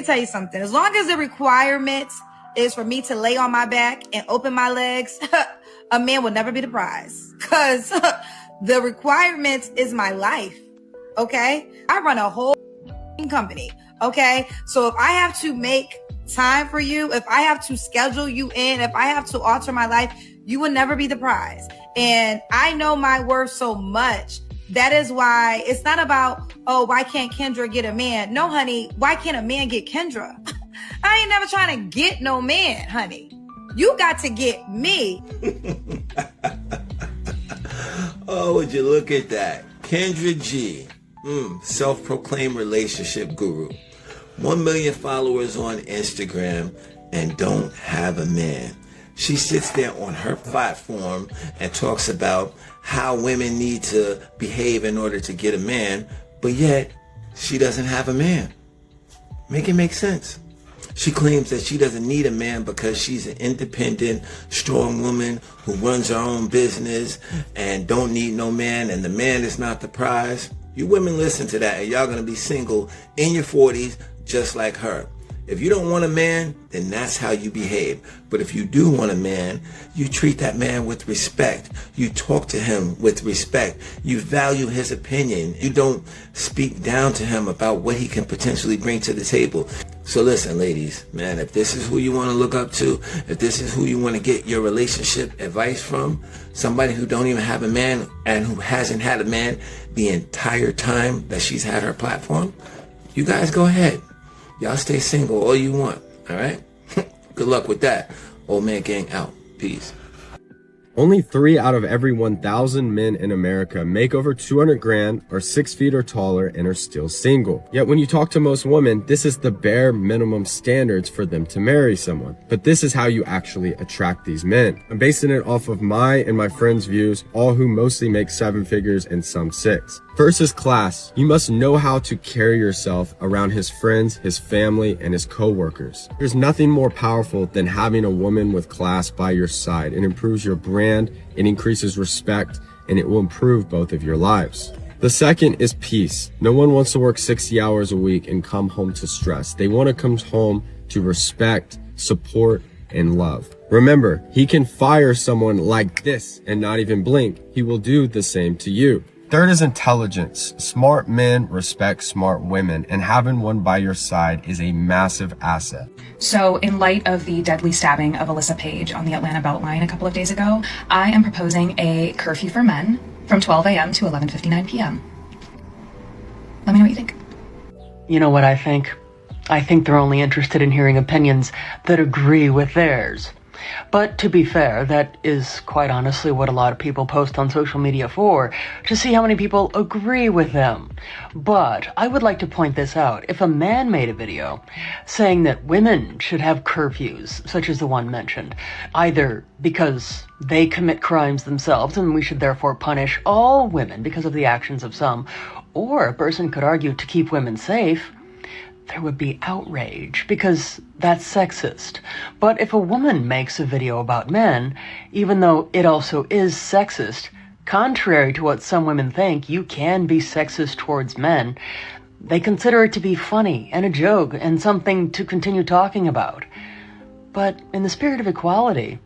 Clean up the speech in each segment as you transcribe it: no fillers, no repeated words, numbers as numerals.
me tell you something. As long as the requirement is for me to lay on my back and open my legs, a man will never be the prize. Because the requirement is my life. Okay? I run a whole company. Okay? So if I have to make time for you, if I have to schedule you in, if I have to alter my life, you will never be the prize. And I know my worth so much. That is why it's not about, oh, why can't Kendra get a man? No, honey, why can't a man get Kendra? I ain't never trying to get no man, honey. You got to get me. Oh, would you look at that? Kendra G, self-proclaimed relationship guru. 1 million followers on Instagram and don't have a man. She sits there on her platform and talks about how women need to behave in order to get a man, but yet she doesn't have a man. Make it make sense. She claims that she doesn't need a man because she's an independent, strong woman who runs her own business and don't need no man, and the man is not the prize. You women listen to that and y'all gonna be single in your 40s just like her. If you don't want a man, then that's how you behave. But if you do want a man, you treat that man with respect. You talk to him with respect. You value his opinion. You don't speak down to him about what he can potentially bring to the table. So listen, ladies, man, if this is who you want to look up to, if this is who you want to get your relationship advice from, somebody who don't even have a man and who hasn't had a man the entire time that she's had her platform, you guys go ahead. Y'all stay single all you want, all right? Good luck with that. Old Man Gang out. Peace. Only 3 out of every 1,000 men in America make over 200 grand, are 6 feet or taller, and are still single. Yet when you talk to most women, this is the bare minimum standards for them to marry someone. But this is how you actually attract these men. I'm basing it off of my and my friends' views, all who mostly make 7 figures and some 6. First is class. You must know how to carry yourself around his friends, his family, and his co-workers. There's nothing more powerful than having a woman with class by your side. It improves your brand, it increases respect, and it will improve both of your lives. The second is peace. No one wants to work 60 hours a week and come home to stress. They want to come home to respect, support, and love. Remember, he can fire someone like this and not even blink. He will do the same to you. Third is intelligence. Smart men respect smart women, and having one by your side is a massive asset. So in light of the deadly stabbing of Alyssa Page on the Atlanta Beltline a couple of days ago, I am proposing a curfew for men from 12 a.m. to 11:59 p.m. Let me know what you think. You know what I think? I think they're only interested in hearing opinions that agree with theirs. But to be fair, that is quite honestly what a lot of people post on social media for, to see how many people agree with them. But I would like to point this out. If a man made a video saying that women should have curfews, such as the one mentioned, either because they commit crimes themselves and we should therefore punish all women because of the actions of some, or a person could argue to keep women safe, there would be outrage because that's sexist. But if a woman makes a video about men, even though it also is sexist, contrary to what some women think, you can be sexist towards men, they consider it to be funny and a joke and something to continue talking about. But in the spirit of equality,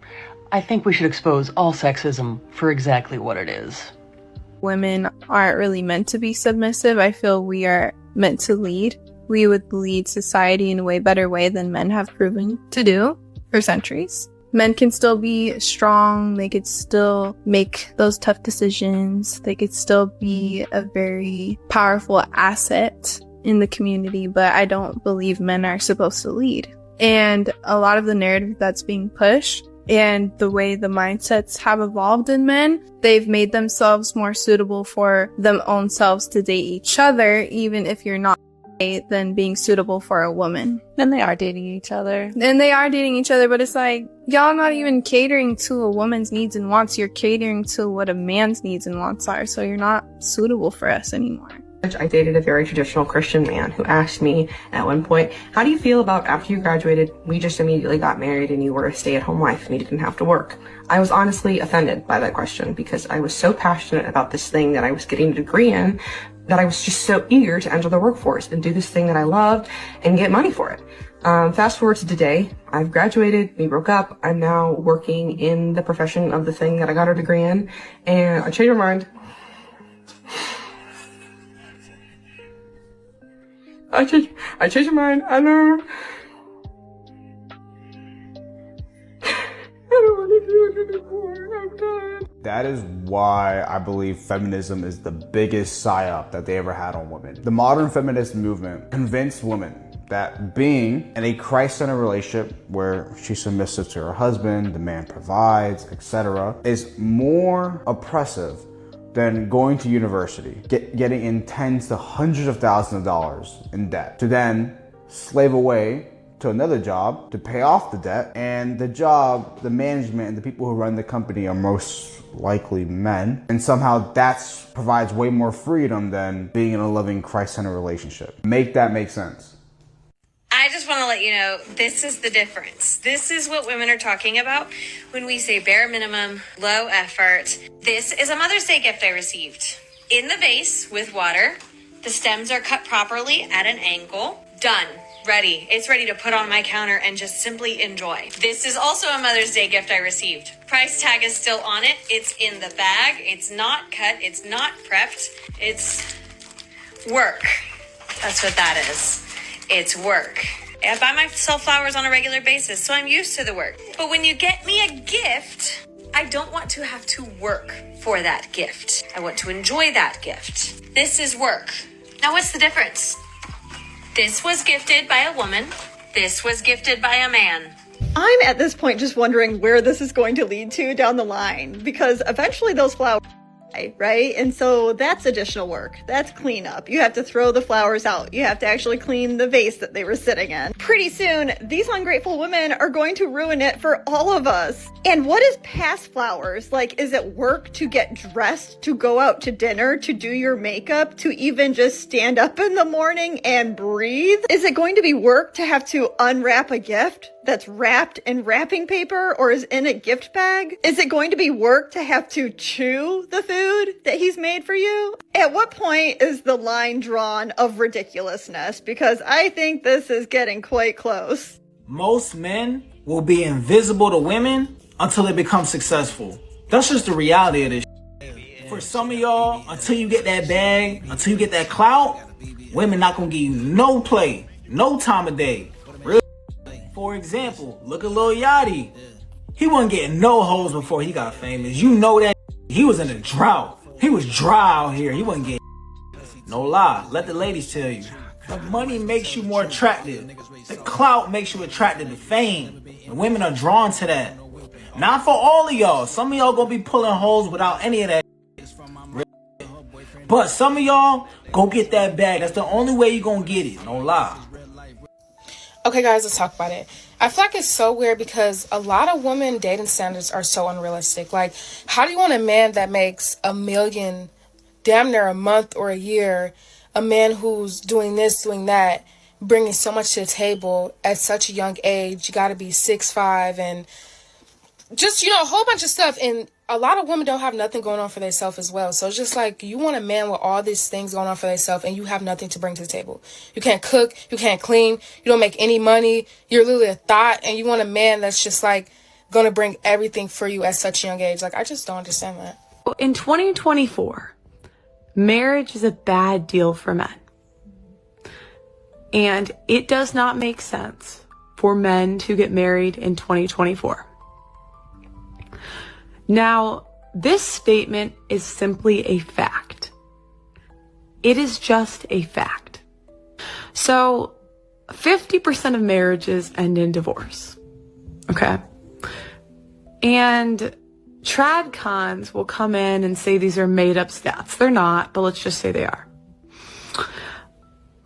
I think we should expose all sexism for exactly what it is. Women aren't really meant to be submissive. I feel we are meant to lead. We would lead society in a way better way than men have proven to do for centuries. Men can still be strong. They could still make those tough decisions. They could still be a very powerful asset in the community, but I don't believe men are supposed to lead. And a lot of the narrative that's being pushed and the way the mindsets have evolved in men, they've made themselves more suitable for their own selves to date each other, even if you're not than being suitable for a woman. And they are dating each other. And they are dating each other, but it's like, y'all not even catering to a woman's needs and wants. You're catering to what a man's needs and wants are, so you're not suitable for us anymore. I dated a very traditional Christian man who asked me at one point, how do you feel about after you graduated, we just immediately got married and you were a stay-at-home wife and you didn't have to work? I was honestly offended by that question because I was so passionate about this thing that I was getting a degree in, that I was just so eager to enter the workforce and do this thing that I loved and get money for it. Fast forward to today, I've graduated, we broke up, I'm now working in the profession of the thing that I got a degree in, and I changed my mind. I changed my mind. I don't want to do it anymore. I'm done. That is why I believe feminism is the biggest psyop that they ever had on women. The modern feminist movement convinced women that being in a Christ-centered relationship where she's submissive to her husband, the man provides, etc., is more oppressive than going to university, getting in tens to hundreds of thousands of dollars in debt, to then slave away to another job to pay off the debt. And the job, the management, and the people who run the company are most likely men. And somehow that provides way more freedom than being in a loving Christ-centered relationship. Make that make sense. I just want to let you know, this is the difference. This is what women are talking about when we say bare minimum, low effort. This is a Mother's Day gift I received. In the vase with water. The stems are cut properly at an angle. Done. Ready. It's ready to put on my counter and just simply enjoy. This is also a Mother's Day gift I received. Price tag is still on it. It's in the bag. It's not cut. It's not prepped. It's work. That's what that is. It's work. I buy myself flowers on a regular basis, so I'm used to the work. But when you get me a gift, I don't want to have to work for that gift. I want to enjoy that gift. This is work. Now, what's the difference? This was gifted by a woman. This was gifted by a man. I'm at this point just wondering where this is going to lead to down the line, because eventually those flowers, right? And so that's additional work. That's cleanup. You have to throw the flowers out. You have to actually clean the vase that they were sitting in. Pretty soon, these ungrateful women are going to ruin it for all of us. And what is past flowers? Like, is it work to get dressed, to go out to dinner, to do your makeup, to even just stand up in the morning and breathe? Is it going to be work to have to unwrap a gift that's wrapped in wrapping paper or is in a gift bag? Is it going to be work to have to chew the food that he's made for you? At what point is the line drawn of ridiculousness? Because I think this is getting quite close. Most men will be invisible to women until they become successful. That's just the reality of this. For some of y'all, until you get that bag, until you get that clout, women not gonna give you no play, no time of day. For example, look at Lil Yachty. He wasn't getting no hoes before he got famous. You know that. He was in a drought. He was dry out here. He wasn't getting no lie. Let the ladies tell you. The money makes you more attractive. The clout makes you attracted to fame. And women are drawn to that. Not for all of y'all. Some of y'all gonna be pulling hoes without any of that. But some of y'all, go get that bag. That's the only way you gonna get it. No lie. Okay, guys, let's talk about it. I feel like it's so weird because a lot of women dating standards are so unrealistic. Like, how do you want a man that makes $1 million damn near a month or a year, a man who's doing this, doing that, bringing so much to the table at such a young age? You got to be 6'5" and just, you know, a whole bunch of stuff. And a lot of women don't have nothing going on for themselves as well. So it's just like, you want a man with all these things going on for themselves and you have nothing to bring to the table. You can't cook, you can't clean, you don't make any money, you're literally a thought, and you want a man that's just like gonna bring everything for you at such a young age. Like, I just don't understand that. In 2024, marriage is a bad deal for men. And it does not make sense for men to get married in 2024. Now, this statement is simply a fact. It is just a fact. So, 50% of marriages end in divorce. Okay? And tradcons will come in and say these are made up stats. They're not, but let's just say they are.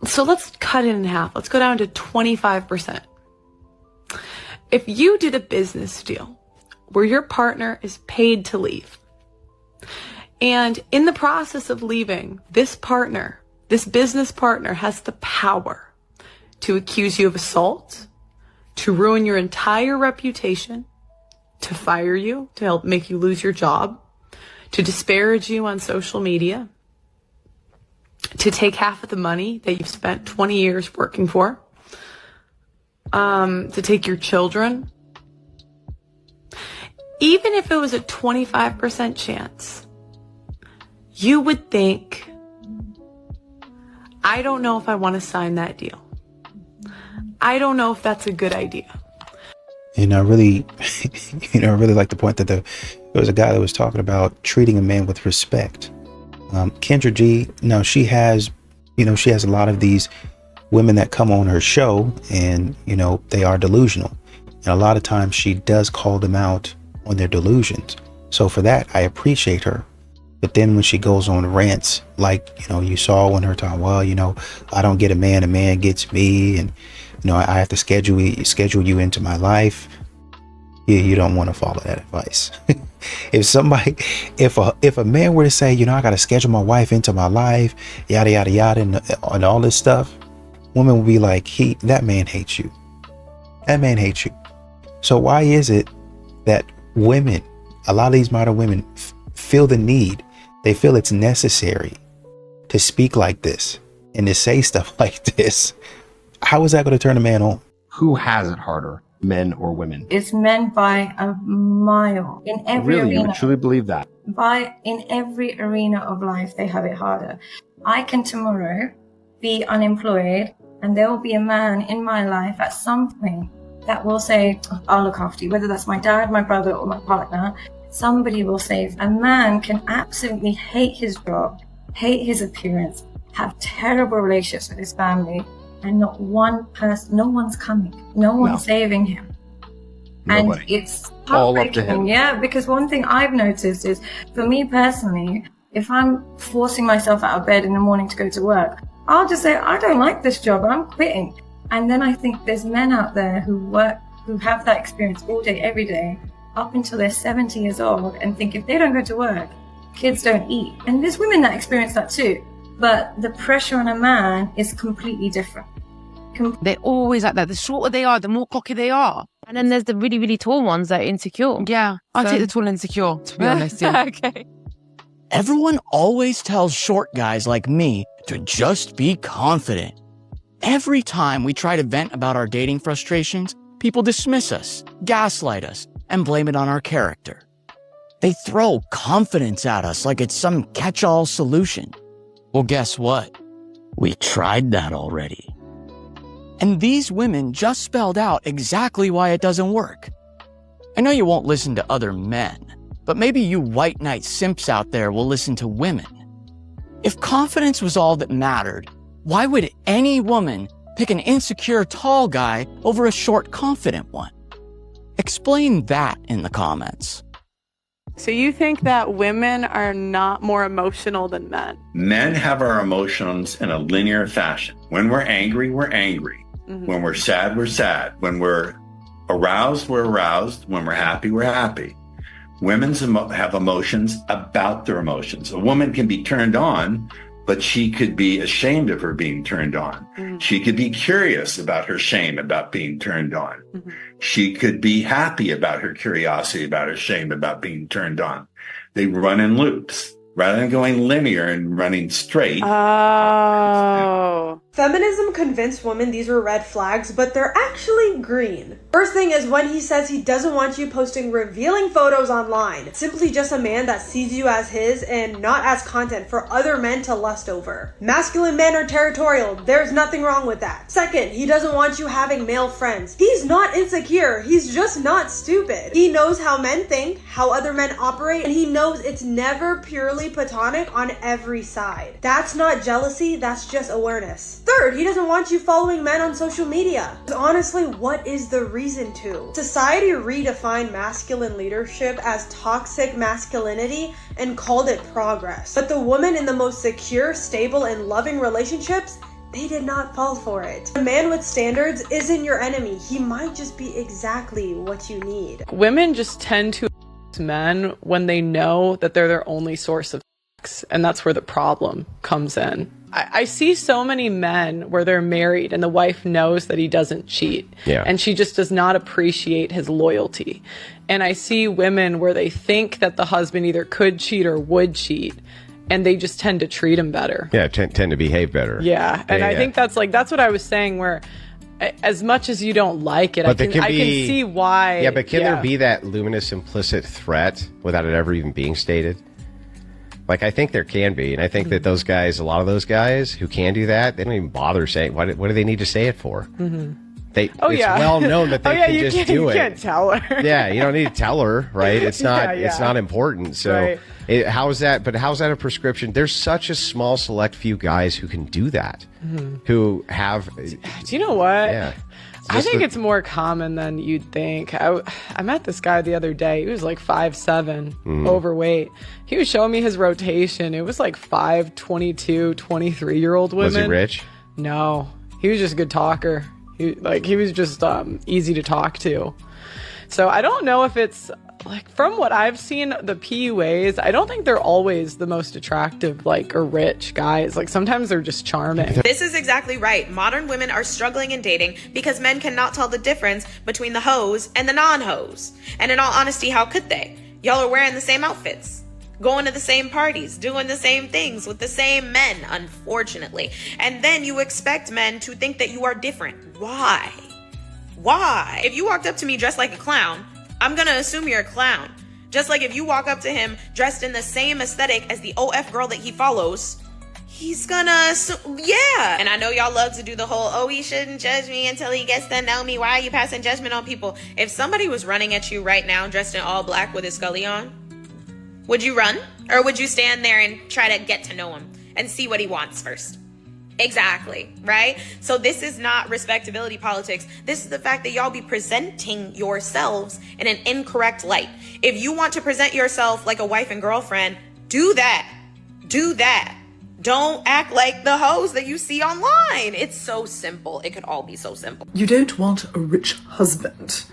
So let's cut it in half. Let's go down to 25%. If you did a business deal where your partner is paid to leave, and in the process of leaving, this partner, this business partner, has the power to accuse you of assault, to ruin your entire reputation, to fire you, to help make you lose your job, to disparage you on social media, to take half of the money that you've spent 20 years working for, to take your children, even if it was a 25% chance, you would think, I don't know if I want to sign that deal. I don't know if that's a good idea. And I really, I really like the point that there was a guy that was talking about treating a man with respect. Kendra G, she has a lot of these women that come on her show and, they are delusional. And a lot of times she does call them out on their delusions. So for that, I appreciate her. But then when she goes on rants, like, you saw when her talking, well, I don't get a man gets me. And, I have to schedule you into my life. You don't want to follow that advice. If a man were to say, I got to schedule my wife into my life, yada, yada, yada, and all this stuff, woman will be like, that man hates you. That man hates you. So why is it that women, a lot of these modern women feel the need, they feel it's necessary to speak like this and to say stuff like this? How is that going to turn a man on? Who has it harder, men or women? It's men by a mile in every Really, arena. you would truly believe that? In every arena of life, they have it harder. I can tomorrow be unemployed, and there will be a man in my life at some point that will say, I'll look after you, whether that's my dad, my brother, or my partner. Somebody will say, a man can absolutely hate his job, hate his appearance, have terrible relationships with his family, and not one person, no one's coming, no one's saving him. Nobody. And it's all up to him. Yeah, because one thing I've noticed is, for me personally, if I'm forcing myself out of bed in the morning to go to work, I'll just say, I don't like this job, I'm quitting. And then I think there's men out there who have that experience all day, every day, up until they're 70 years old, and think if they don't go to work, kids don't eat. And there's women that experience that too. But the pressure on a man is completely different. They're always like that. The shorter they are, the more cocky they are. And then there's the really, really tall ones that are insecure. Yeah. I'll take the tall and insecure, to be honest. Yeah. Okay. Everyone always tells short guys like me to just be confident. Every time we try to vent about our dating frustrations, people dismiss us, gaslight us, and blame it on our character. They throw confidence at us like it's some catch-all solution. Well, guess what? We tried that already. And these women just spelled out exactly why it doesn't work. I know you won't listen to other men, but maybe you white knight simps out there will listen to women. If confidence was all that mattered, why would any woman pick an insecure tall guy over a short confident one? Explain that in the comments. So you think that women are not more emotional than men? Men have our emotions in a linear fashion. When we're angry, we're angry. Mm-hmm. When we're sad, we're sad. When we're aroused, we're aroused. When we're happy, we're happy. Women have emotions about their emotions. A woman can be turned on, but she could be ashamed of her being turned on. Mm-hmm. She could be curious about her shame about being turned on. Mm-hmm. She could be happy about her curiosity, about her shame about being turned on. They run in loops rather than going linear and running straight. Oh. Feminism convinced women these were red flags, but they're actually green. First thing is when he says he doesn't want you posting revealing photos online. It's simply just a man that sees you as his and not as content for other men to lust over. Masculine men are territorial. There's nothing wrong with that. Second, he doesn't want you having male friends. He's not insecure. He's just not stupid. He knows how men think, how other men operate, and he knows it's never purely platonic on every side. That's not jealousy, that's just awareness. Third, he doesn't want you following men on social media. Honestly, what is the reason to? Society redefined masculine leadership as toxic masculinity and called it progress. But the woman in the most secure, stable, and loving relationships, they did not fall for it. A man with standards isn't your enemy. He might just be exactly what you need. Women just tend to men when they know that they're their only source of sex, and that's where the problem comes in. I see so many men where they're married and the wife knows that he doesn't cheat. Yeah. And she just does not appreciate his loyalty. And I see women where they think that the husband either could cheat or would cheat. and they just tend to treat them better. Yeah, tend to behave better. Yeah, and I think that's what I was saying, where as much as you don't like it, But I can see why. Yeah, but can there be that luminous implicit threat without it ever even being stated? Like, I think there can be, and I think that those guys, a lot of those guys who can do that, they don't even bother saying, what do they need to say it for? It's well known that they can just do it. You can't tell her. Yeah, you don't need to tell her, right? It's not it's not important. So how's that a prescription? There's such a small select few guys who can do that, who have... Do you know what? Yeah. I think it's more common than you'd think. I met this guy the other day. He was like 5'7", overweight. He was showing me his rotation. It was like 5 22, 23-year-old women. Was he rich? No. He was just a good talker. He was just easy to talk to. So I don't know if it's, like, from what I've seen, the PUAs, I don't think they're always the most attractive, like, or rich guys. Like, sometimes they're just charming. This is exactly right. Modern women are struggling in dating because men cannot tell the difference between the hoes and the non-hoes. And in all honesty, how could they? Y'all are wearing the same outfits, going to the same parties, doing the same things with the same men, unfortunately. And then you expect men to think that you are different. Why? Why? If you walked up to me dressed like a clown, I'm gonna assume you're a clown. Just like if you walk up to him dressed in the same aesthetic as the OF girl that he follows, he's gonna assume, yeah. And I know y'all love to do the whole, oh, he shouldn't judge me until he gets to know me. Why are you passing judgment on people? If somebody was running at you right now dressed in all black with his scully on, would you run? Or would you stand there and try to get to know him and see what he wants first? Exactly, right? So this is not respectability politics. This is the fact that y'all be presenting yourselves in an incorrect light. If you want to present yourself like a wife and girlfriend, do that. Do that. Don't act like the hoes that you see online. It's so simple. It could all be so simple. You don't want a rich husband.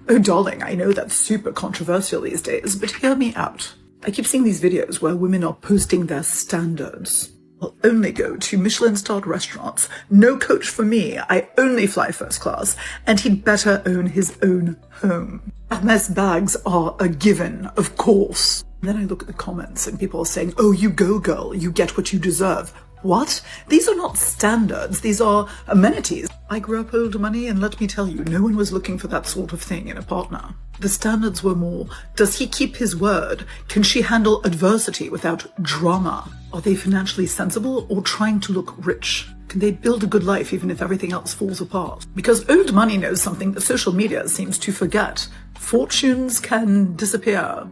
Oh, darling, I know that's super controversial these days, but hear me out. I keep seeing these videos where women are posting their standards. I'll only go to Michelin-starred restaurants. No coach for me. I only fly first class. And he'd better own his own home. Hermes bags are a given, of course. And then I look at the comments and people are saying, oh, you go, girl. You get what you deserve. What? These are not standards. These are amenities. I grew up old money, and let me tell you, no one was looking for that sort of thing in a partner. The standards were more, does he keep his word? Can she handle adversity without drama? Are they financially sensible or trying to look rich? Can they build a good life even if everything else falls apart? Because old money knows something that social media seems to forget. Fortunes can disappear.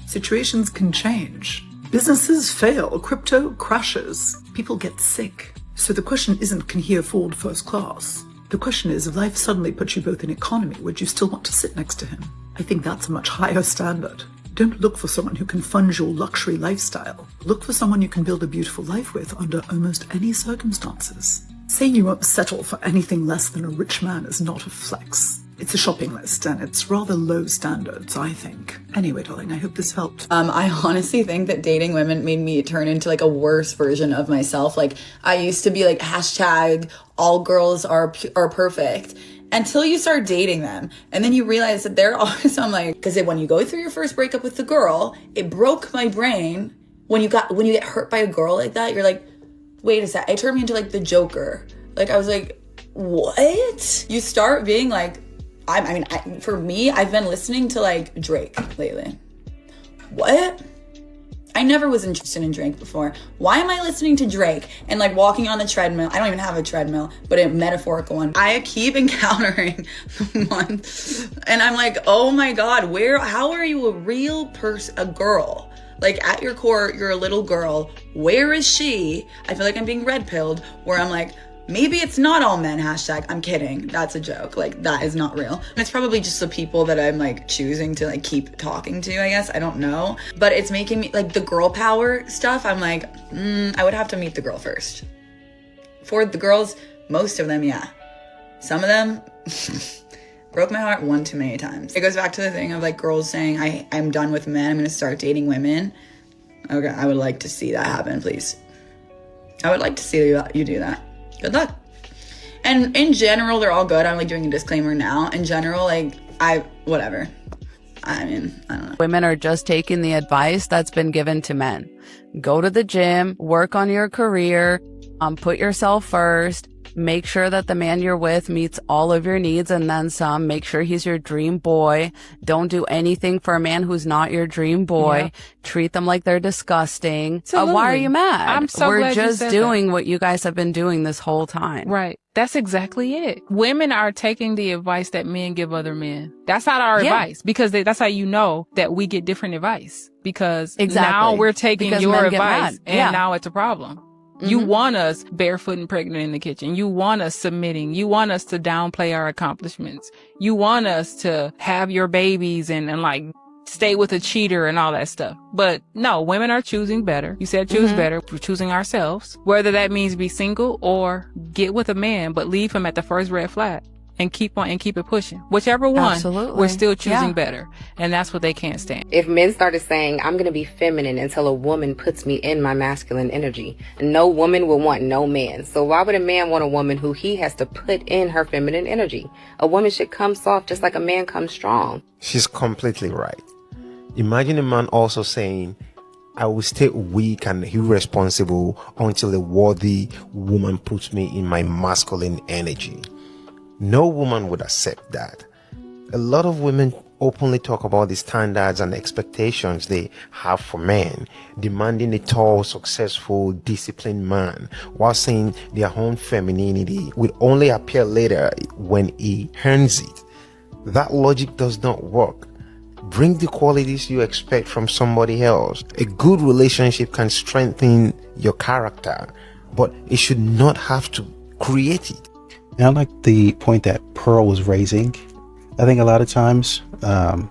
Situations can change. Businesses fail. Crypto crashes. People get sick. So the question isn't, can he afford first class? The question is, if life suddenly puts you both in economy, would you still want to sit next to him? I think that's a much higher standard. Don't look for someone who can fund your luxury lifestyle. Look for someone you can build a beautiful life with under almost any circumstances. Saying you won't settle for anything less than a rich man is not a flex. It's a shopping list, and it's rather low standards, I think. Anyway, darling, I hope this helped. I honestly think that dating women made me turn into like a worse version of myself. Like, I used to be like hashtag all girls are perfect until you start dating them. And then you realize that they're always, I'm like, because when you go through your first breakup with the girl, it broke my brain. When you get hurt by a girl like that, you're like, wait a sec, it turned me into like the Joker. Like, I was like, what? You start being like, for me, I've been listening to like Drake lately. What? I never was interested in Drake before. Why am I listening to Drake and like walking on the treadmill? I don't even have a treadmill, but a metaphorical one. I keep encountering one, and I'm like, oh my God, how are you a real person, a girl? Like, at your core, you're a little girl. Where is she? I feel like I'm being red-pilled, where I'm like, maybe it's not all men, hashtag, I'm kidding. That's a joke. Like, that is not real. And it's probably just the people that I'm like choosing to like keep talking to, I guess. I don't know. But it's making me, like, the girl power stuff, I'm like, I would have to meet the girl first. For the girls, most of them, yeah. Some of them broke my heart one too many times. It goes back to the thing of like girls saying, I'm done with men, I'm gonna start dating women. Okay, I would like to see that happen, please. I would like to see you do that. Good luck. And in general, they're all good. I'm like doing a disclaimer now. In general, like, whatever. I mean, I don't know. Women are just taking the advice that's been given to men. Go to the gym, work on your career, put yourself first, make sure that the man you're with meets all of your needs and then some. Make sure he's your dream boy. Don't do anything for a man who's not your dream boy. Yeah. Treat them like they're disgusting. Why are Absolutely. you mad? I'm so We're glad you just said doing that. what you guys have been doing this whole time. Right. That's exactly it. Women are taking the advice that men give other men. That's not our Yeah. advice because that's how you know that we get different advice because Exactly. now we're taking Because your men get advice mad. and Yeah. now it's a problem. You Mhm. want us barefoot and pregnant in the kitchen. You want us submitting. You want us to downplay our accomplishments. You want us to have your babies and like stay with a cheater and all that stuff. But no, women are choosing better. You said choose Mhm. better. We're choosing ourselves. Whether that means be single or get with a man, but leave him at the first red flag and keep it pushing. Whichever one, Absolutely. we're still choosing Yeah. better. And that's what they can't stand. If men started saying, I'm going to be feminine until a woman puts me in my masculine energy, no woman will want no man. So why would a man want a woman who he has to put in her feminine energy? A woman should come soft just like a man comes strong. She's completely right. Imagine a man also saying, I will stay weak and irresponsible until a worthy woman puts me in my masculine energy. No woman would accept that. A lot of women openly talk about the standards and expectations they have for men, demanding a tall, successful, disciplined man, while saying their own femininity will only appear later when he earns it. That logic does not work. Bring the qualities you expect from somebody else. A good relationship can strengthen your character, but it should not have to create it. And I like the point that Pearl was raising. I think a lot of times on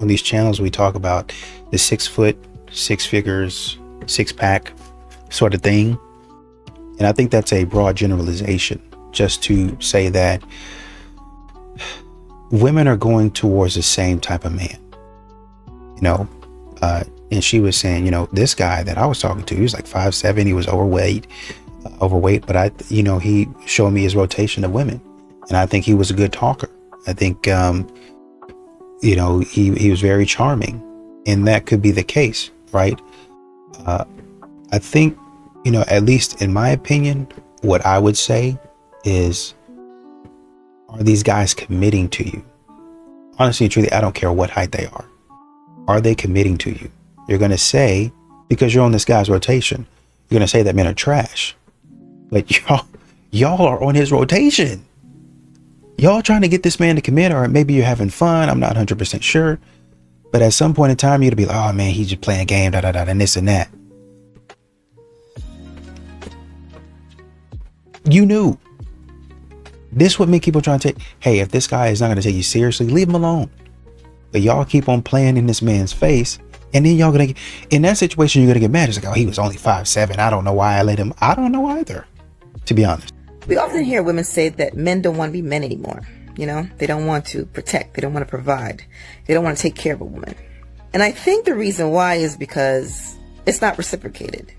these channels we talk about the 6 foot, 6 figures, 6-pack sort of thing. And I think that's a broad generalization just to say that women are going towards the same type of man. And she was saying, this guy that I was talking to, he was like 5'7", he was overweight, but he showed me his rotation of women. And I think he was a good talker. I think, he was very charming, and that could be the case, right? I think, at least in my opinion, what I would say is, are these guys committing to you? Honestly and truly, I don't care what height they are. Are they committing to you? You're going to say, because you're on this guy's rotation, you're going to say that men are trash. But y'all are on his rotation. Y'all trying to get this man to commit, or maybe you're having fun. I'm not 100% sure. But at some point in time, you're going to be like, oh man, he's just playing a game, and this and that. You knew. This would make people trying to take, hey, if this guy is not going to take you seriously, leave him alone. But y'all keep on playing in this man's face. And then y'all going to, in that situation, you're going to get mad. It's like, oh, he was only 5'7". I don't know why I let him. I don't know either, to be honest. We often hear women say that men don't want to be men anymore. They don't want to protect. They don't want to provide. They don't want to take care of a woman. And I think the reason why is because it's not reciprocated.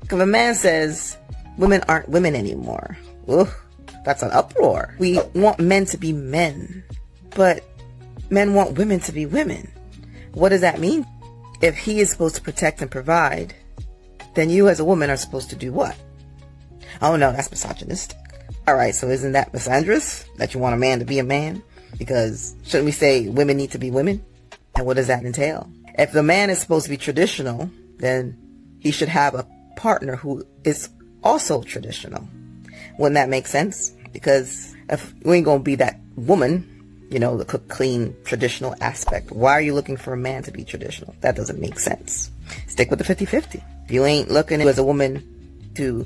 If a man says women aren't women anymore, ugh, that's an uproar. We want men to be men, but men want women to be women. What does that mean? If he is supposed to protect and provide, then you as a woman are supposed to do what? Oh no, that's misogynistic. Alright, so isn't that misandrous? That you want a man to be a man? Because shouldn't we say women need to be women? And what does that entail? If the man is supposed to be traditional, then he should have a partner who is also traditional. Wouldn't that make sense? Because if we ain't gonna be that woman, the cook, clean, traditional aspect, why are you looking for a man to be traditional? That doesn't make sense. Stick with the 50-50. If you ain't looking as a woman to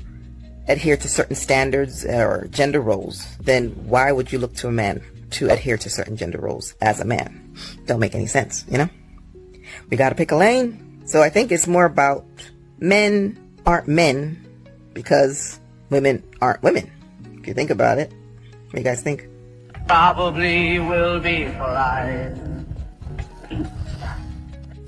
adhere to certain standards or gender roles, then why would you look to a man to adhere to certain gender roles as a man? Don't make any sense, We gotta pick a lane. So I think it's more about men aren't men because women aren't women. If you think about it. What do you guys think? Probably will be polite.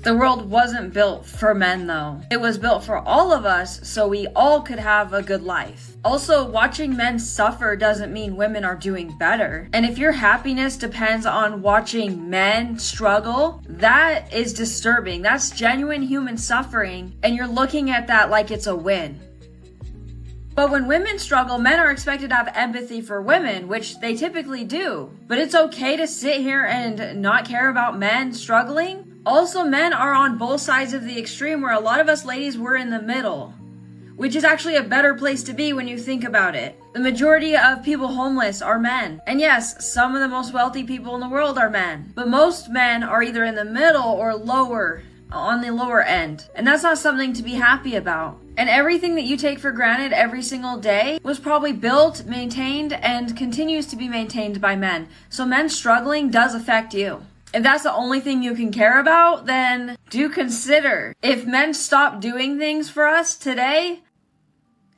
The world wasn't built for men though. It was built for all of us so we all could have a good life. Also, watching men suffer doesn't mean women are doing better. And if your happiness depends on watching men struggle, that is disturbing. That's genuine human suffering, and you're looking at that like it's a win. But when women struggle, men are expected to have empathy for women, which they typically do. But it's okay to sit here and not care about men struggling. Also, men are on both sides of the extreme where a lot of us ladies were in the middle, which is actually a better place to be when you think about it. The majority of people homeless are men. And yes, some of the most wealthy people in the world are men. But most men are either in the middle or lower, on the lower end. And that's not something to be happy about. And everything that you take for granted every single day was probably built, maintained, and continues to be maintained by men. So men struggling does affect you. If that's the only thing you can care about, then do consider. If men stopped doing things for us today,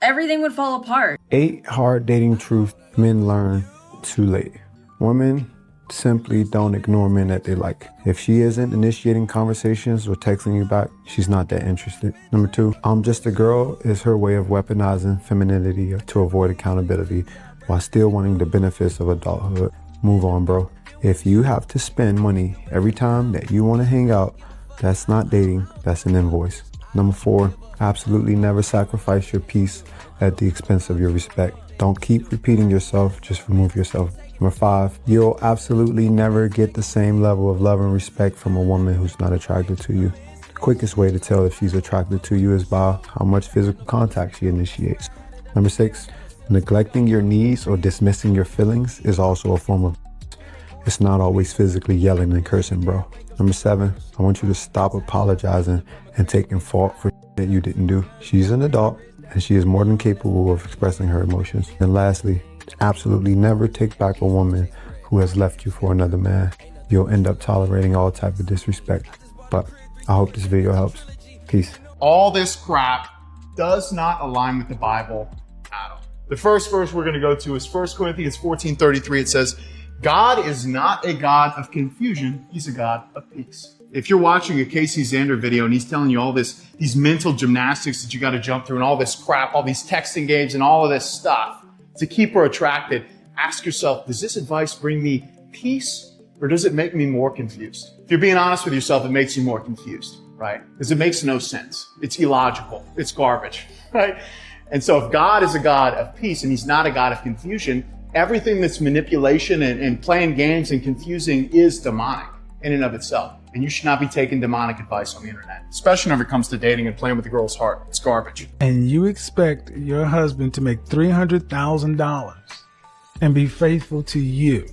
everything would fall apart. 8 hard dating truths men learn too late. Women simply don't ignore men that they like. If she isn't initiating conversations or texting you back, she's not that interested. Number 2, I'm just a girl is her way of weaponizing femininity to avoid accountability while still wanting the benefits of adulthood. Move on, bro. If you have to spend money every time that you want to hang out, that's not dating, that's an invoice. Number 4, absolutely never sacrifice your peace at the expense of your respect. Don't keep repeating yourself, just remove yourself. Number 5, you'll absolutely never get the same level of love and respect from a woman who's not attracted to you. The quickest way to tell if she's attracted to you is by how much physical contact she initiates. Number 6, neglecting your needs or dismissing your feelings is also a form of. It's not always physically yelling and cursing, bro. Number 7, I want you to stop apologizing and taking fault for that you didn't do. She's an adult and she is more than capable of expressing her emotions. And lastly, absolutely never take back a woman who has left you for another man. You'll end up tolerating all type of disrespect. But I hope this video helps. Peace. All this crap does not align with the Bible at all. The first verse we're going to go to is 1 Corinthians 14:33. It says, God is not a God of confusion. He's a God of peace. If you're watching a Casey Zander video and he's telling you all these mental gymnastics that you got to jump through and all this crap, all these texting games and all of this stuff to keep her attracted, ask yourself, does this advice bring me peace or does it make me more confused? If you're being honest with yourself, it makes you more confused, right? Because it makes no sense. It's illogical. It's garbage, right? And so if God is a God of peace and he's not a God of confusion, everything that's manipulation and playing games and confusing is demonic in and of itself. And you should not be taking demonic advice on the internet, especially whenever it comes to dating and playing with a girl's heart. It's garbage. And you expect your husband to make $300,000 and be faithful to you.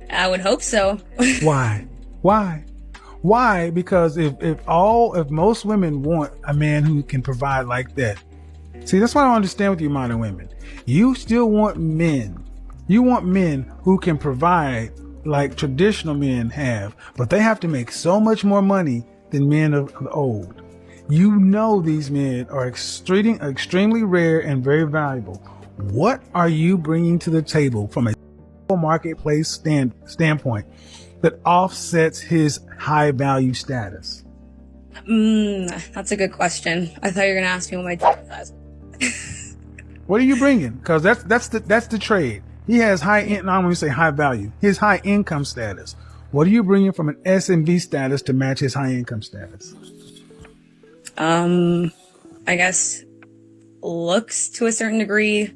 I would hope so. Why? Why? Because if most women want a man who can provide like that, see, that's what I don't understand with you modern women. You still want men. You want men who can provide like traditional men have, but they have to make so much more money than men of old. You know these men are extremely rare and very valuable. What are you bringing to the table from a marketplace standpoint that offsets his high value status? That's a good question. I thought you were going to ask me what my dick size. What are you bringing? Because that's the trade. He has high, not when you say high value, his high income status. What are you bringing from an S&B status to match his high income status? I guess looks to a certain degree.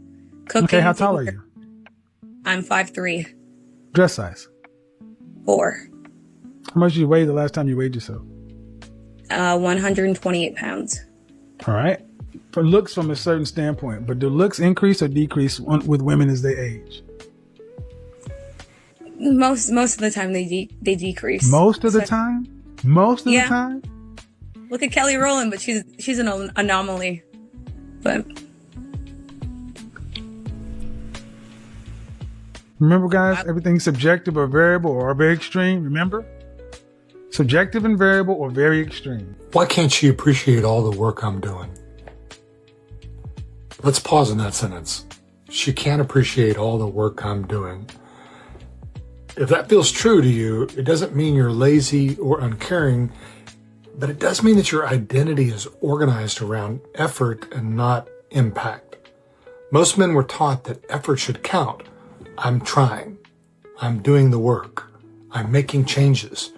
Cooking. Okay, how tall are you? I'm 5'3". Dress size? 4. How much did you weigh the last time you weighed yourself? 128 pounds. All right. For looks from a certain standpoint, but do looks increase or decrease with women as they age? Most of the time they decrease. Most of the time? Most of the time? Look at Kelly Rowland, but she's an anomaly. But remember, guys, everything's subjective or variable or very extreme. Remember? Subjective and variable or very extreme. Why can't she appreciate all the work I'm doing? Let's pause in that sentence. She can't appreciate all the work I'm doing. If that feels true to you, it doesn't mean you're lazy or uncaring, but it does mean that your identity is organized around effort and not impact. Most men were taught that effort should count. I'm trying. I'm doing the work. I'm making changes.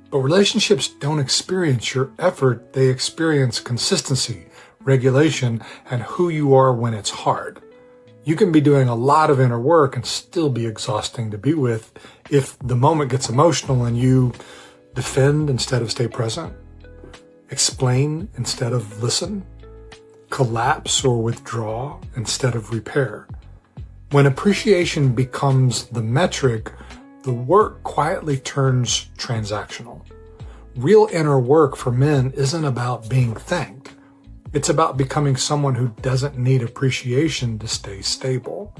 But relationships don't experience your effort. They experience consistency, regulation, and who you are when it's hard. You can be doing a lot of inner work and still be exhausting to be with if the moment gets emotional and you defend instead of stay present, explain instead of listen, collapse or withdraw instead of repair. When appreciation becomes the metric, the work quietly turns transactional. Real inner work for men isn't about being thanked. It's about becoming someone who doesn't need appreciation to stay stable.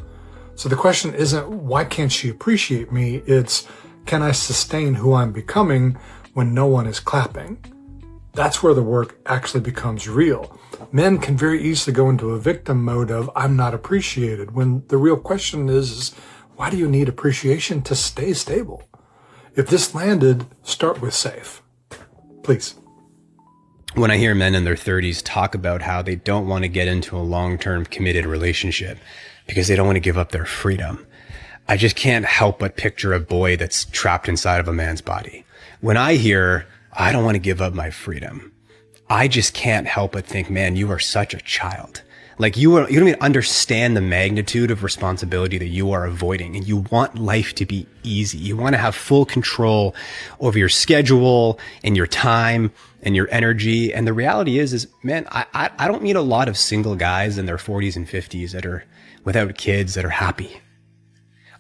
So the question isn't, why can't she appreciate me? It's, can I sustain who I'm becoming when no one is clapping? That's where the work actually becomes real. Men can very easily go into a victim mode of, I'm not appreciated, when the real question is why do you need appreciation to stay stable? If this landed, start with safe. Please. When I hear men in their 30s talk about how they don't want to get into a long-term committed relationship because they don't want to give up their freedom, I just can't help but picture a boy that's trapped inside of a man's body. When I hear, I don't want to give up my freedom, I just can't help but think, man, you are such a child. Like you don't even understand the magnitude of responsibility that you are avoiding, and you want life to be easy. You want to have full control over your schedule and your time and your energy. And the reality is man, I don't meet a lot of single guys in their 40s and 50s that are without kids that are happy.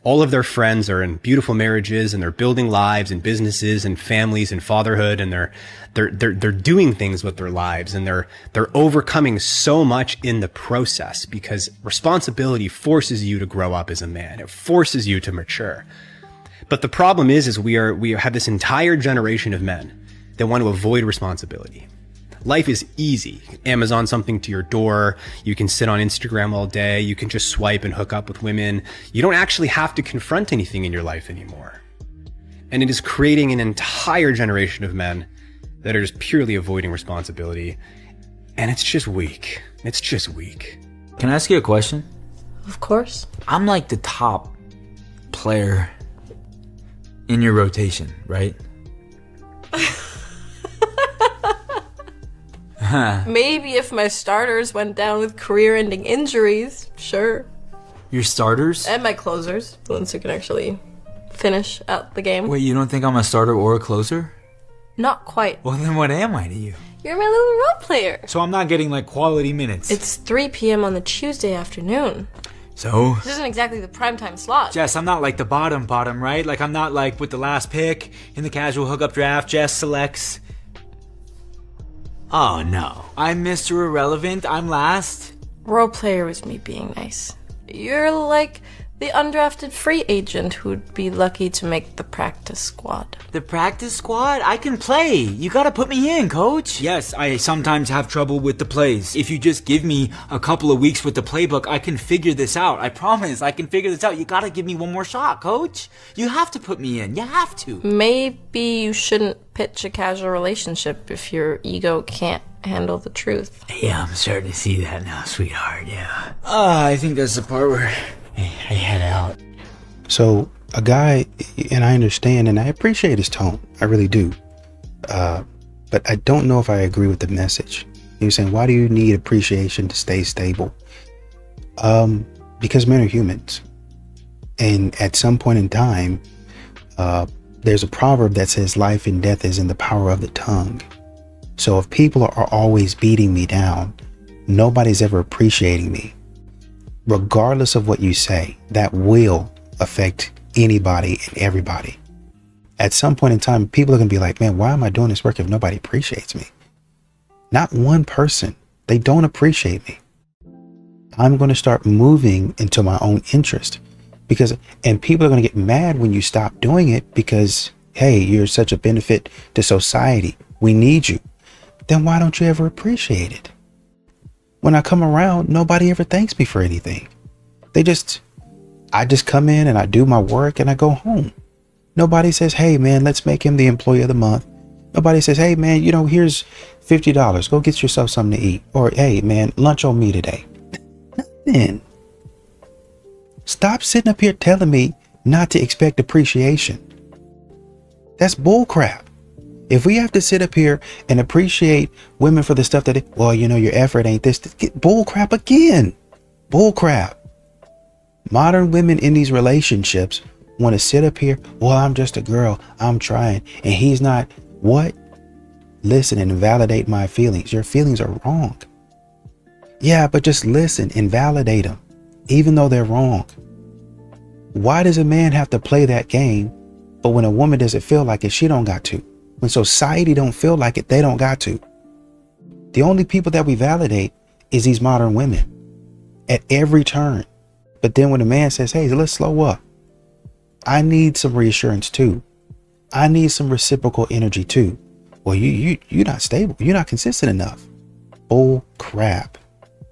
All of their friends are in beautiful marriages and they're building lives and businesses and families and fatherhood, and they're doing things with their lives, and they're overcoming so much in the process because responsibility forces you to grow up as a man. It forces you to mature. But the problem is we have this entire generation of men that want to avoid responsibility. Life is easy. Amazon something to your door. You can sit on Instagram all day. You can just swipe and hook up with women. You don't actually have to confront anything in your life anymore. And it is creating an entire generation of men that are just purely avoiding responsibility. And it's just weak. It's just weak. Can I ask you a question? Of course. I'm like the top player in your rotation, right? Maybe if my starters went down with career-ending injuries, sure. Your starters? And my closers, the ones who can actually finish out the game. Wait, you don't think I'm a starter or a closer? Not quite. Well, then what am I to you? You're my little role player. So I'm not getting like quality minutes. It's 3 p.m. on the Tuesday afternoon. So? This isn't exactly the primetime slot. Jess, I'm not like the bottom, right? Like I'm not like with the last pick in the casual hookup draft. Jess selects. Oh no. I'm Mr. Irrelevant. I'm last. Role player was me being nice. You're like the undrafted free agent who'd be lucky to make the practice squad. The practice squad? I can play. You gotta put me in, coach. Yes, I sometimes have trouble with the plays. If you just give me a couple of weeks with the playbook, I can figure this out. I promise, I can figure this out. You gotta give me one more shot, coach. You have to put me in. You have to. Maybe you shouldn't pitch a casual relationship if your ego can't handle the truth. Yeah, I'm starting to see that now, sweetheart, yeah. I think that's the part where I head out. So a guy, and I understand and I appreciate his tone, I really do, but I don't know if I agree with the message. He was saying, why do you need appreciation to stay stable? Because men are humans, and at some point in time, there's a proverb that says life and death is in the power of the tongue. So if people are always beating me down, nobody's ever appreciating me. Regardless of what you say, that will affect anybody and everybody. At some point in time, people are going to be like, man, why am I doing this work if nobody appreciates me? Not one person. They don't appreciate me. I'm going to start moving into my own interest and people are going to get mad when you stop doing it because, hey, you're such a benefit to society. We need you. Then why don't you ever appreciate it? When I come around, nobody ever thanks me for anything. I just come in and I do my work and I go home. Nobody says, hey man, let's make him the employee of the month. Nobody says, hey man, here's $50. Go get yourself something to eat. Or, hey man, lunch on me today. Nothing. Stop sitting up here telling me not to expect appreciation. That's bull crap. If we have to sit up here and appreciate women for the stuff that, your effort ain't this, bull crap again. Bull crap. Modern women in these relationships want to sit up here, I'm just a girl, I'm trying, and he's not. What? Listen and validate my feelings. Your feelings are wrong. Yeah, but just listen and validate them, even though they're wrong. Why does a man have to play that game, but when a woman doesn't feel like it, she don't got to? When society don't feel like it, they don't got to. The only people that we validate is these modern women at every turn. But then when a man says, hey, let's slow up, I need some reassurance too. I need some reciprocal energy too. Well, you're not stable. You're not consistent enough. Bull crap.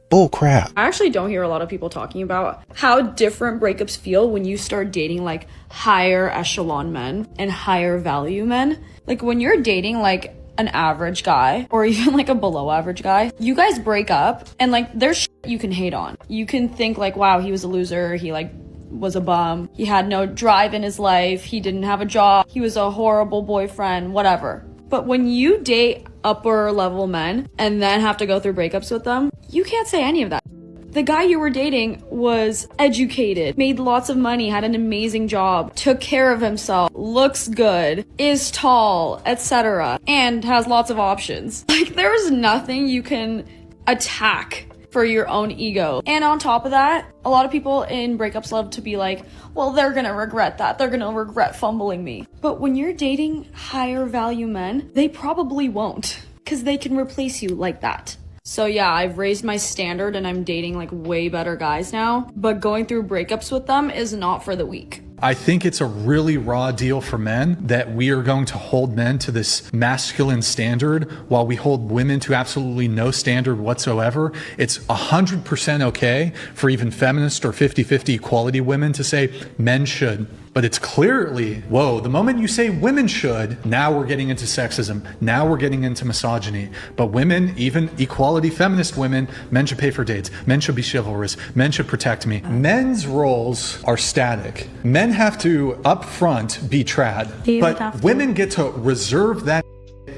Bull crap. I actually don't hear a lot of people talking about how different breakups feel when you start dating like higher echelon men and higher value men. Like when you're dating like an average guy or even like a below average guy, you guys break up and like there's shit you can hate on. You can think like, wow, he was a loser. He like was a bum. He had no drive in his life. He didn't have a job. He was a horrible boyfriend, whatever. But when you date upper level men and then have to go through breakups with them, you can't say any of that. The guy you were dating was educated, made lots of money, had an amazing job, took care of himself, looks good, is tall, etc., and has lots of options. Like there's nothing you can attack for your own ego. And on top of that, a lot of people in breakups love to be like, well, they're gonna regret that. They're gonna regret fumbling me. But when you're dating higher value men, they probably won't, because they can replace you like that. So yeah, I've raised my standard and I'm dating like way better guys now, but going through breakups with them is not for the weak. I think it's a really raw deal for men that we are going to hold men to this masculine standard while we hold women to absolutely no standard whatsoever. It's 100% okay for even feminist or 50-50 equality women to say men should. But it's clearly, whoa, the moment you say women should, now we're getting into sexism. Now we're getting into misogyny. But women, even equality feminist women, men should pay for dates. Men should be chivalrous. Men should protect me. Men's roles are static. Men have to, up front, be trad. But women get to reserve that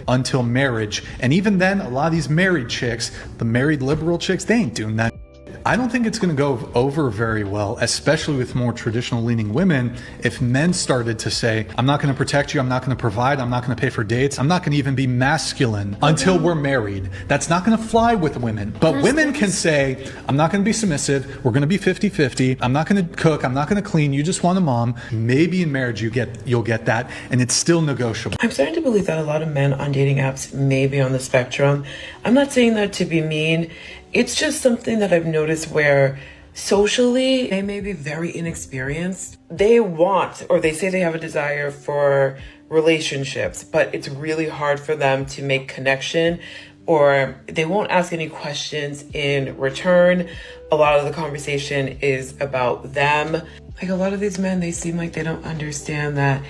until marriage. And even then, a lot of these married chicks, the married liberal chicks, they ain't doing that. I don't think it's going to go over very well, especially with more traditional leaning women, if men started to say, I'm not going to protect you, I'm not going to provide, I'm not going to pay for dates, I'm not going to even be masculine until we're married. That's not going to fly with women. But women can say, I'm not going to be submissive, we're going to be 50-50, I'm not going to cook, I'm not going to clean, you just want a mom. Maybe in marriage you'll get that, and it's still negotiable. I'm starting to believe that a lot of men on dating apps may be on the spectrum. I'm not saying that to be mean. It's just something that I've noticed where socially they may be very inexperienced. They want, or they say they have a desire for relationships, but it's really hard for them to make connection, or they won't ask any questions in return. A lot of the conversation is about them. Like a lot of these men, they seem like they don't understand that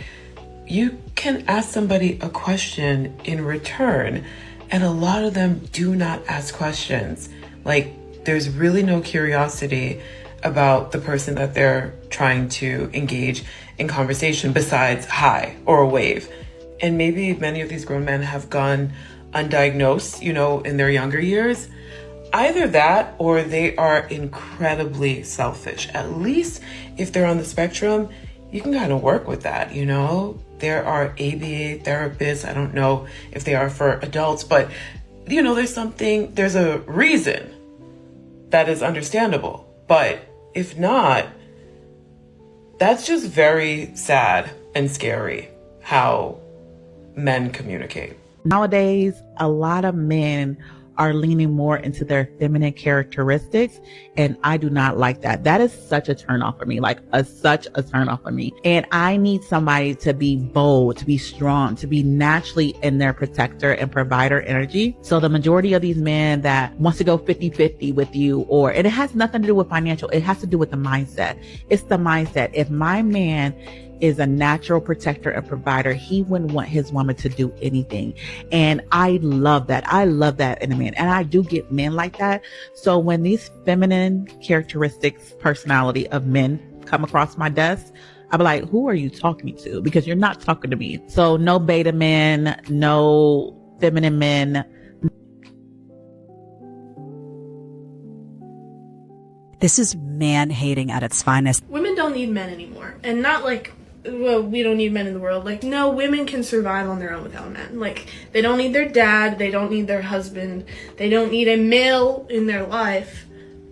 you can ask somebody a question in return, and a lot of them do not ask questions. Like, there's really no curiosity about the person that they're trying to engage in conversation besides hi or a wave. And maybe many of these grown men have gone undiagnosed, in their younger years. Either that or they are incredibly selfish. At least if they're on the spectrum, you can kind of work with that, There are ABA therapists. I don't know if they are for adults, but there's a reason that is understandable. But if not, that's just very sad and scary how men communicate. Nowadays, a lot of men are leaning more into their feminine characteristics, and I do not like that. That is such a turnoff for me, such a turnoff for me. And I need somebody to be bold, to be strong, to be naturally in their protector and provider energy. So the majority of these men that wants to go 50-50 with you, and it has nothing to do with financial, it has to do with the mindset. It's the mindset. If my man is a natural protector and provider. He wouldn't want his woman to do anything. And I love that. I love that in a man. And I do get men like that. So when these feminine characteristics, personality of men come across my desk, I'll be like, who are you talking to? Because you're not talking to me. So no beta men, no feminine men. This is man hating at its finest. Women don't need men anymore. And not like, well, we don't need men in the world. Like, no, women can survive on their own without men. Like, they don't need their dad. They don't need their husband. They don't need a male in their life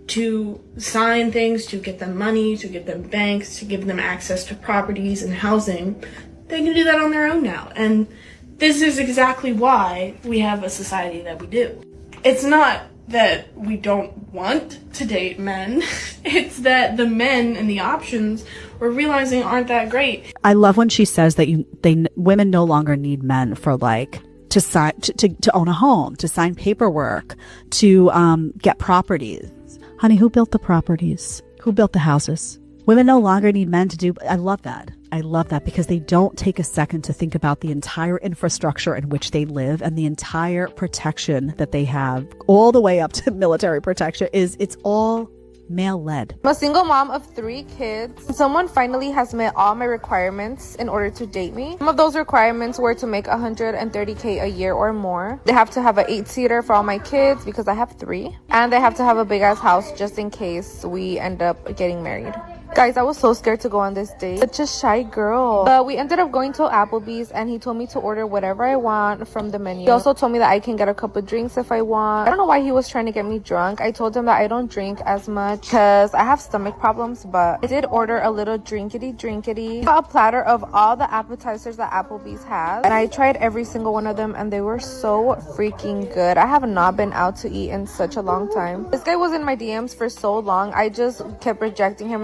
to sign things, to get them money, to get them banks, to give them access to properties and housing. They can do that on their own now. And this is exactly why we have a society that we do. It's not that we don't want to date men. It's that the men and the options we're realizing aren't that great. I love when she says that women no longer need men for like to sign to own a home, to sign paperwork, to get properties. Honey, who built the properties? Who built the houses? Women no longer need men to do. I love that. I love that because they don't take a second to think about the entire infrastructure in which they live and the entire protection that they have, all the way up to military protection. It's all male-led. I'm a single mom of 3 kids. Someone finally has met all my requirements in order to date me. Some of those requirements were to make $130K a year or more. They have to have an 8-seater for all my kids because I have 3. And they have to have a big-ass house just in case we end up getting married. Guys, I was so scared to go on this date. Such a shy girl. But we ended up going to Applebee's and he told me to order whatever I want from the menu. He also told me that I can get a couple of drinks if I want. I don't know why he was trying to get me drunk. I told him that I don't drink as much because I have stomach problems, but I did order a little drinkity. Got a platter of all the appetizers that Applebee's has. And I tried every single one of them and they were so freaking good. I have not been out to eat in such a long time. This guy was in my DMs for so long. I just kept rejecting him,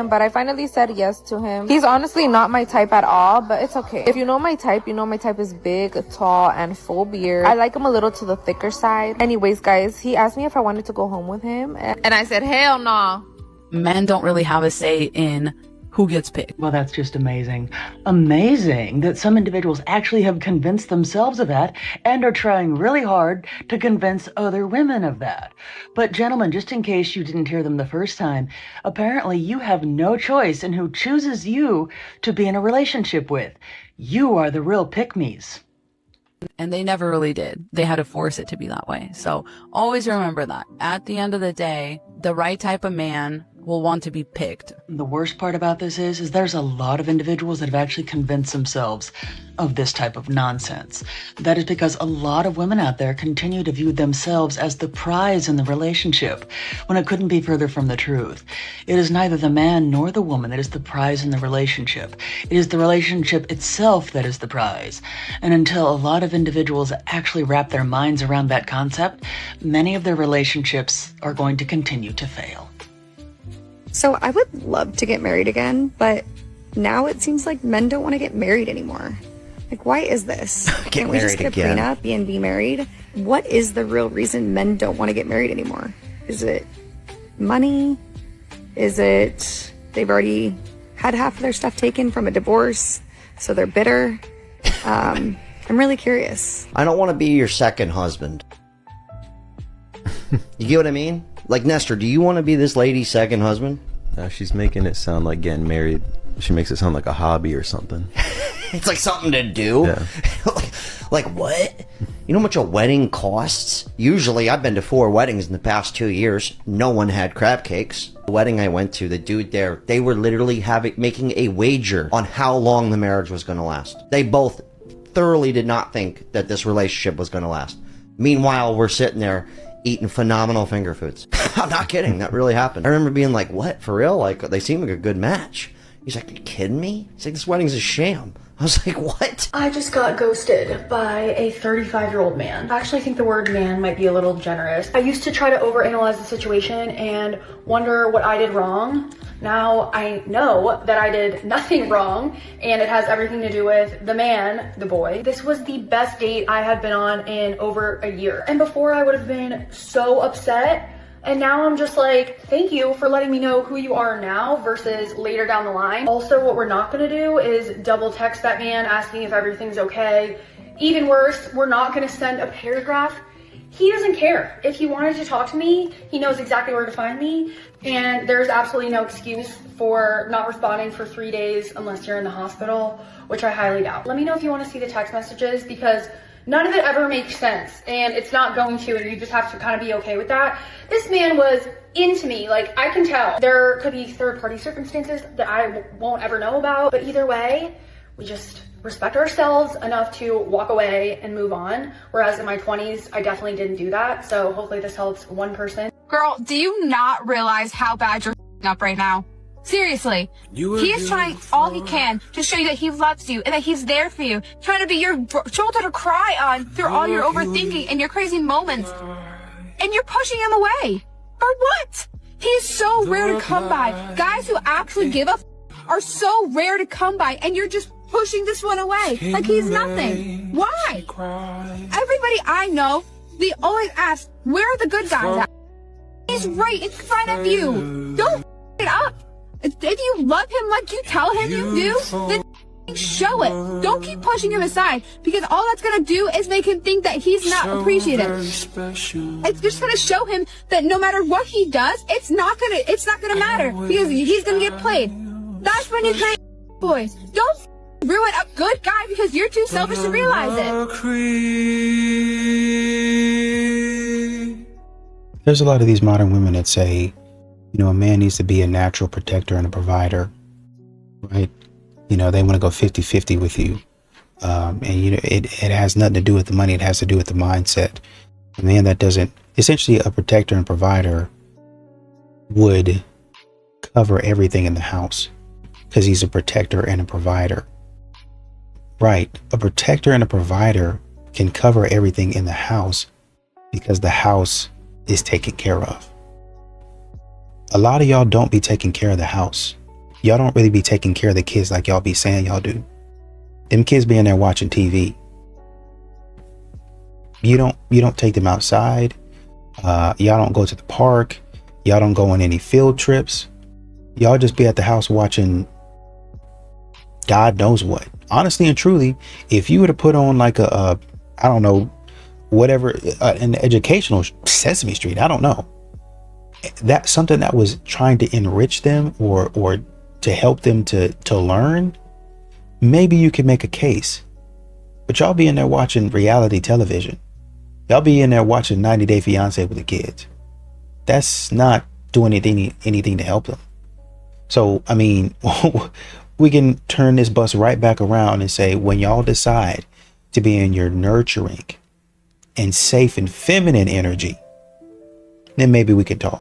but I finally said yes to him. He's honestly not my type at all, but it's okay. If you know my type, you know my type is big, tall, and full beard. I like him a little to the thicker side. Anyways, guys, he asked me if I wanted to go home with him, and I said, hell no. Men don't really have a say in who gets picked. Well, that's just amazing. Amazing that some individuals actually have convinced themselves of that and are trying really hard to convince other women of that. But gentlemen, just in case you didn't hear them the first time, apparently you have no choice in who chooses you to be in a relationship with. You are the real pick-me's. And they never really did. They had to force it to be that way. So always remember that. At the end of the day, the right type of man will want to be picked. The worst part about this is there's a lot of individuals that have actually convinced themselves of this type of nonsense. That is because a lot of women out there continue to view themselves as the prize in the relationship, when it couldn't be further from the truth. It is neither the man nor the woman that is the prize in the relationship. It is the relationship itself that is the prize. And until a lot of individuals actually wrap their minds around that concept, many of their relationships are going to continue to fail. So I would love to get married again, but now it seems like men don't want to get married anymore. Like, why is this? Can't we just get a prenup and be married? What is the real reason men don't want to get married anymore? Is it money? Is it they've already had half of their stuff taken from a divorce, so they're bitter? I'm really curious. I don't want to be your second husband. You get what I mean? Like, Nestor, do you want to be this lady's second husband? She's making it sound like getting married. She makes it sound like a hobby or something. It's like something to do. Yeah. Like what? You know how much a wedding costs? Usually, I've been to 4 weddings in the past 2 years. No one had crab cakes. The wedding I went to, the dude there, they were literally making a wager on how long the marriage was going to last. They both thoroughly did not think that this relationship was going to last. Meanwhile, we're sitting there eating phenomenal finger foods. I'm not kidding. That really happened. I remember being like, what? For real? Like, they seem like a good match. He's like, are you kidding me? He's like, this wedding's a sham. I was like, what? I just got ghosted by a 35-year-old man. I actually think the word man might be a little generous. I used to try to overanalyze the situation and wonder what I did wrong. Now I know that I did nothing wrong, and it has everything to do with the man, the boy. This was the best date I had been on in over a year. And before I would have been so upset, And now I'm just like, thank you for letting me know who you are now versus later down the line. Also, what we're not gonna do is double text that man asking if everything's okay. Even worse, we're not gonna send a paragraph. He doesn't care. If he wanted to talk to me, he knows exactly where to find me. And there's absolutely no excuse for not responding for 3 days unless you're in the hospital, which I highly doubt. Let me know if you want to see the text messages, because none of it ever makes sense, and it's not going to, and you just have to kind of be okay with that. This man was into me, like, I can tell. There could be third-party circumstances that I won't ever know about, but either way, we just respect ourselves enough to walk away and move on. Whereas in my 20s, I definitely didn't do that, so hopefully this helps one person. Girl, do you not realize how bad you're up right now? Seriously, he is trying all he can to show you that he loves you and that he's there for you, trying to be your shoulder to cry on through all your overthinking and your crazy moments. And you're pushing him away. For what? He's so rare to come by. Guys who actually give a are so rare to come by, and you're just pushing this one away like he's nothing. Why? Everybody I know, they always ask, where are the good guys at? He's right in front of you. Don't it up. If you love him like you tell him you do, then show it. Don't keep pushing him aside, because all that's gonna do is make him think that he's not appreciative. It's just gonna show him that no matter what he does, it's not gonna matter, because he's gonna get played. That's when you kind of boys. Don't ruin a good guy because you're too selfish to realize it. There's a lot of these modern women that say, you know, a man needs to be a natural protector and a provider, right? You know, they want to go 50-50 with you. And, you know, it has nothing to do with the money. It has to do with the mindset. A man that doesn't, essentially a protector and provider would cover everything in the house because he's a protector and a provider. Right. A protector and a provider can cover everything in the house because the house is taken care of. A lot of y'all don't be taking care of the house. Y'all don't really be taking care of the kids like y'all be saying y'all do. Them kids be in there watching TV. You don't take them outside. Y'all don't go to the park. Y'all don't go on any field trips. Y'all just be at the house watching God knows what. Honestly and truly, if you were to put on like I don't know, whatever, an educational Sesame Street, I don't know, that's something that was trying to enrich them or to help them to learn, maybe you could make a case. But y'all be in there watching reality television. Y'all be in there watching 90 Day Fiance with the kids. That's not doing anything to help them. So, I mean, we can turn this bus right back around and say, when y'all decide to be in your nurturing and safe and feminine energy, then maybe we can talk.